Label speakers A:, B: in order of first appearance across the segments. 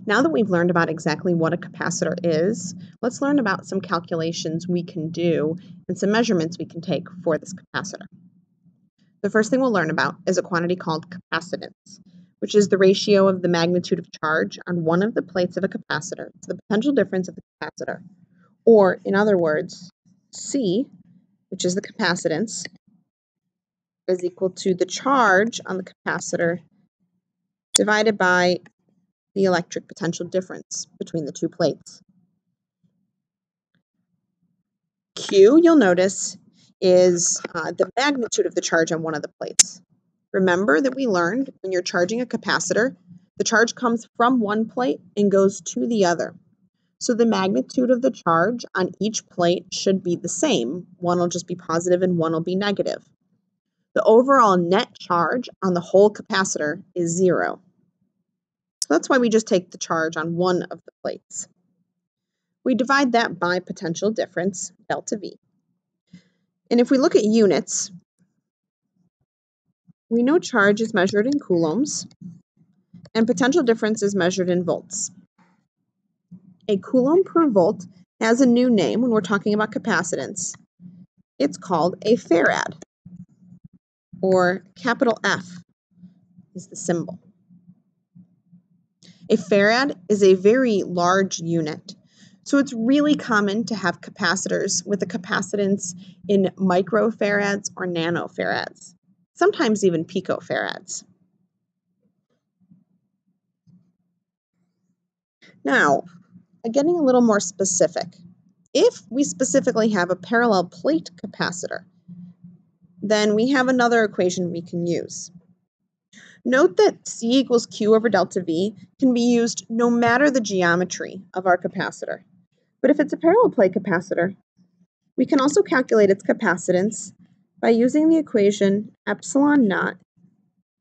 A: Now that we've learned about exactly what a capacitor is, let's learn about some calculations we can do and some measurements we can take for this capacitor. The first thing we'll learn about is a quantity called capacitance, which is the ratio of the magnitude of charge on one of the plates of a capacitor to the potential difference of the capacitor, or in other words, C, which is the capacitance, is equal to the charge on the capacitor divided by the electric potential difference between the two plates. Q, you'll notice, is the magnitude of the charge on one of the plates. Remember that we learned when you're charging a capacitor, the charge comes from one plate and goes to the other. So the magnitude of the charge on each plate should be the same. One will just be positive and one will be negative. The overall net charge on the whole capacitor is 0. So that's why we just take the charge on one of the plates. We divide that by potential difference, delta V. And if we look at units, we know charge is measured in coulombs, and potential difference is measured in volts. A coulomb per volt has a new name when we're talking about capacitance. It's called a farad, or capital F is the symbol. A farad is a very large unit, so it's really common to have capacitors with a capacitance in microfarads or nanofarads, sometimes even picofarads. Now, getting a little more specific, if we specifically have a parallel plate capacitor, then we have another equation we can use. Note that C equals Q over delta V can be used no matter the geometry of our capacitor. But if it's a parallel plate capacitor, we can also calculate its capacitance by using the equation epsilon naught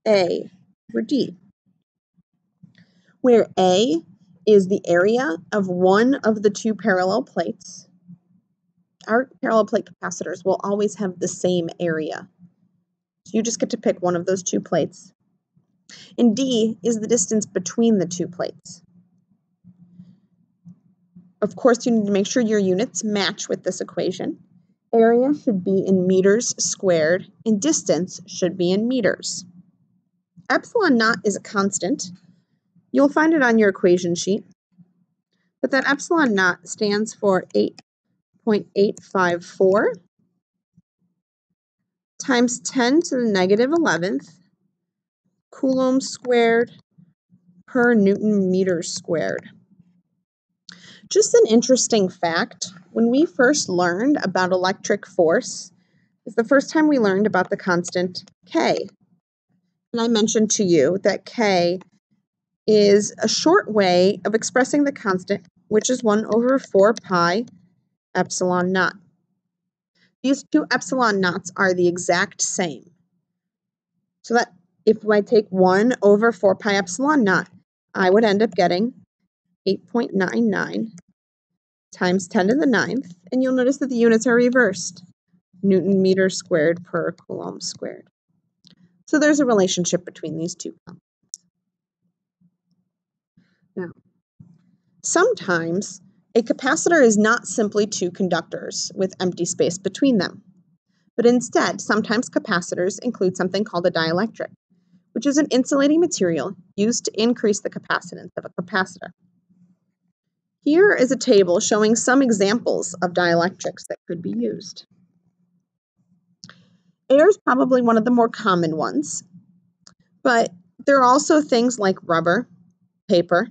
A: A over D, where A is the area of one of the two parallel plates. Our parallel plate capacitors will always have the same area. So you just get to pick one of those two plates. And D is the distance between the two plates. Of course, you need to make sure your units match with this equation. Area should be in meters squared, and distance should be in meters. Epsilon naught is a constant. You'll find it on your equation sheet. But that epsilon naught stands for 8.854 times 10 to the negative 11th coulombs squared per Newton meters squared. Just an interesting fact, when we first learned about electric force, is the first time we learned about the constant K. And I mentioned to you that K is a short way of expressing the constant, which is 1 over 4 pi epsilon naught. These two epsilon naughts are the exact same. So that if I take 1 over 4 pi epsilon naught, I would end up getting 8.99 times 10 to the 9th, and you'll notice that the units are reversed. Newton meters squared per coulomb squared. So there's a relationship between these two constants. Now, sometimes a capacitor is not simply two conductors with empty space between them, but instead, sometimes capacitors include something called a dielectric, which is an insulating material used to increase the capacitance of a capacitor. Here is a table showing some examples of dielectrics that could be used. Air is probably one of the more common ones, but there are also things like rubber, paper,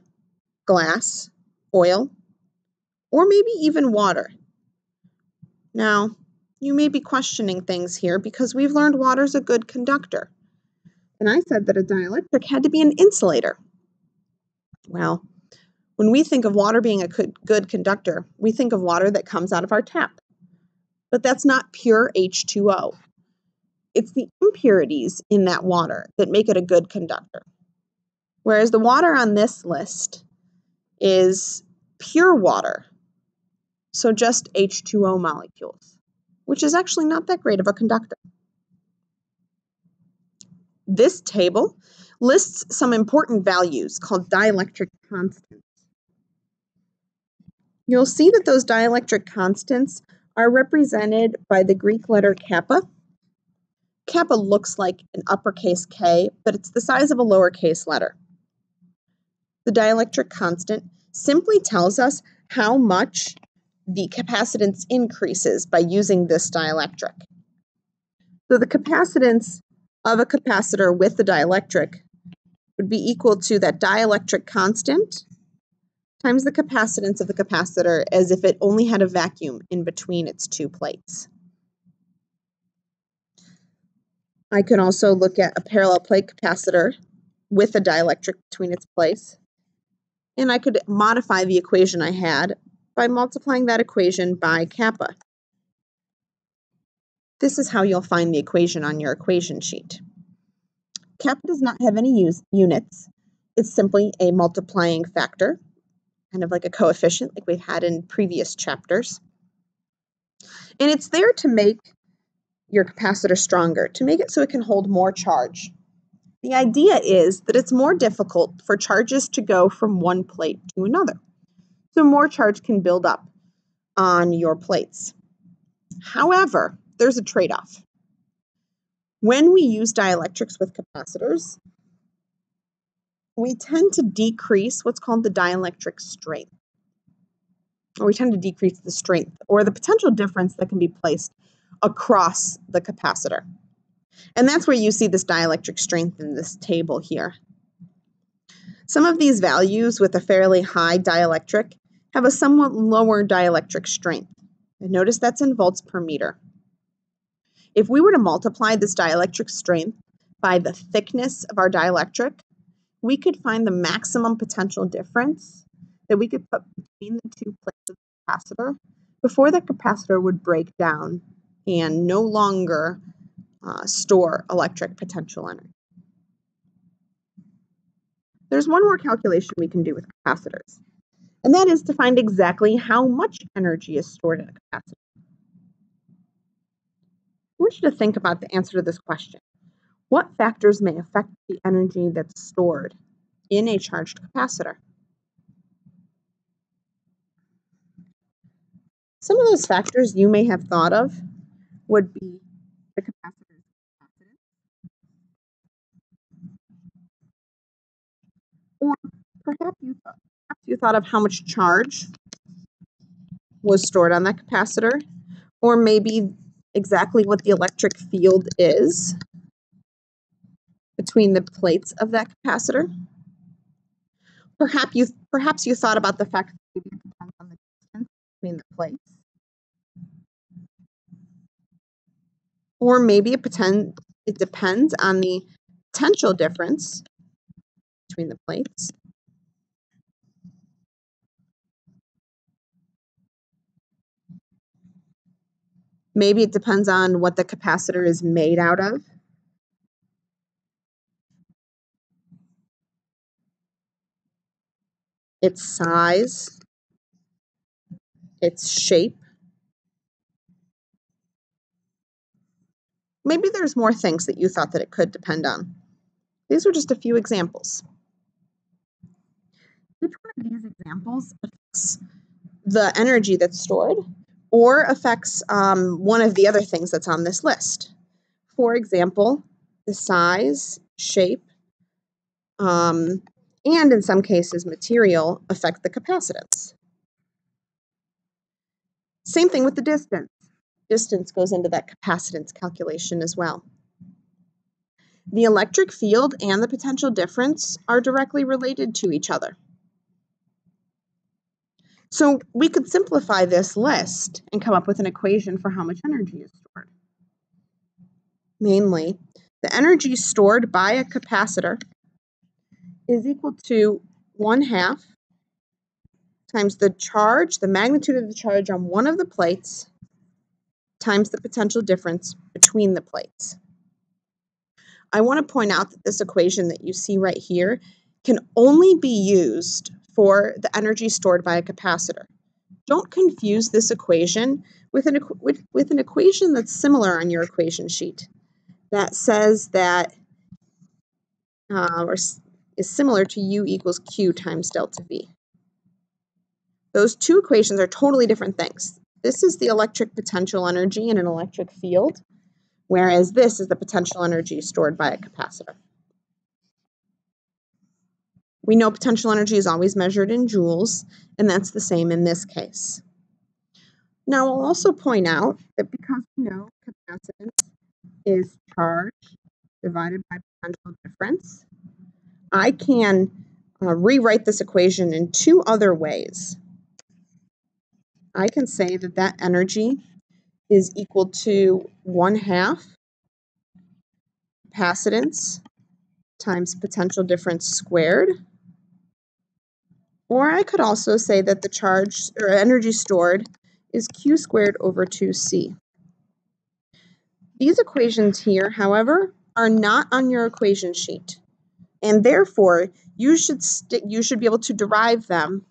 A: glass, oil, or maybe even water. Now, you may be questioning things here because we've learned water's a good conductor. And I said that a dielectric had to be an insulator. Well, when we think of water being a good conductor, we think of water that comes out of our tap. But that's not pure H2O. It's the impurities in that water that make it a good conductor. Whereas the water on this list is pure water, so just H2O molecules, which is actually not that great of a conductor. This table lists some important values called dielectric constants you'll see that those dielectric constants are represented by the Greek letter kappa. Kappa looks like an uppercase K, but it's the size of a lowercase letter. The dielectric constant simply tells us how much the capacitance increases by using this dielectric. So the capacitance of a capacitor with the dielectric would be equal to that dielectric constant times the capacitance of the capacitor as if it only had a vacuum in between its two plates. I could also look at a parallel plate capacitor with a dielectric between its plates, and I could modify the equation I had by multiplying that equation by kappa. This is how you'll find the equation on your equation sheet. Kappa does not have any units. It's simply a multiplying factor, kind of like a coefficient like we've had in previous chapters. And it's there to make your capacitor stronger, to make it so it can hold more charge. The idea is that it's more difficult for charges to go from one plate to another. So more charge can build up on your plates. However, there's a trade-off. When we use dielectrics with capacitors, we tend to decrease what's called the dielectric strength. Or we tend to decrease the strength or the potential difference that can be placed across the capacitor. And that's where you see this dielectric strength in this table here. Some of these values with a fairly high dielectric have a somewhat lower dielectric strength. And notice that's in volts per meter. If we were to multiply this dielectric strength by the thickness of our dielectric, we could find the maximum potential difference that we could put between the two plates of the capacitor before the capacitor would break down and no longer store electric potential energy. There's one more calculation we can do with capacitors, and that is to find exactly how much energy is stored in a capacitor. I want you to think about the answer to this question. What factors may affect the energy that's stored in a charged capacitor? Some of those factors you may have thought of would be the capacitor's capacitance, or perhaps you thought of how much charge was stored on that capacitor, or maybe exactly what the electric field is between the plates of that capacitor. Perhaps you thought about the fact that maybe it depends on the distance between the plates. Or maybe it depends on the potential difference between the plates. Maybe it depends on what the capacitor is made out of. Its size, its shape. Maybe there's more things that you thought that it could depend on. These are just a few examples. Each one of these examples affects the energy that's stored or affects one of the other things that's on this list. For example, the size, shape, and in some cases material affect the capacitance. Same thing with the distance. Distance goes into that capacitance calculation as well. The electric field and the potential difference are directly related to each other. So we could simplify this list and come up with an equation for how much energy is stored. Mainly, the energy stored by a capacitor is equal to 1/2 times the charge, the magnitude of the charge on one of the plates, times the potential difference between the plates. I want to point out that this equation that you see right here can only be used for the energy stored by a capacitor. Don't confuse this equation with an equation that's similar on your equation sheet that says that or is similar to U equals Q times delta V. Those two equations are totally different things. This is the electric potential energy in an electric field, whereas this is the potential energy stored by a capacitor. We know potential energy is always measured in joules, and that's the same in this case. Now, I'll also point out that because we know capacitance is charge divided by potential difference, I can rewrite this equation in two other ways. I can say that that energy is equal to 1/2 capacitance times potential difference squared. Or I could also say that the charge or energy stored is Q squared over 2C. These equations here, however, are not on your equation sheet, and therefore you should be able to derive them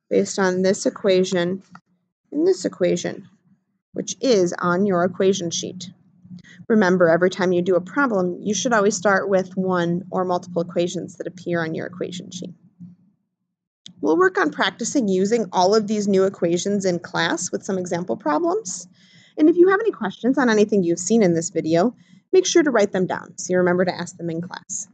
A: based on this equation and this equation, which is on your equation sheet. Remember, every time you do a problem, you should always start with one or multiple equations that appear on your equation sheet. We'll work on practicing using all of these new equations in class with some example problems. And if you have any questions on anything you've seen in this video, make sure to write them down so you remember to ask them in class.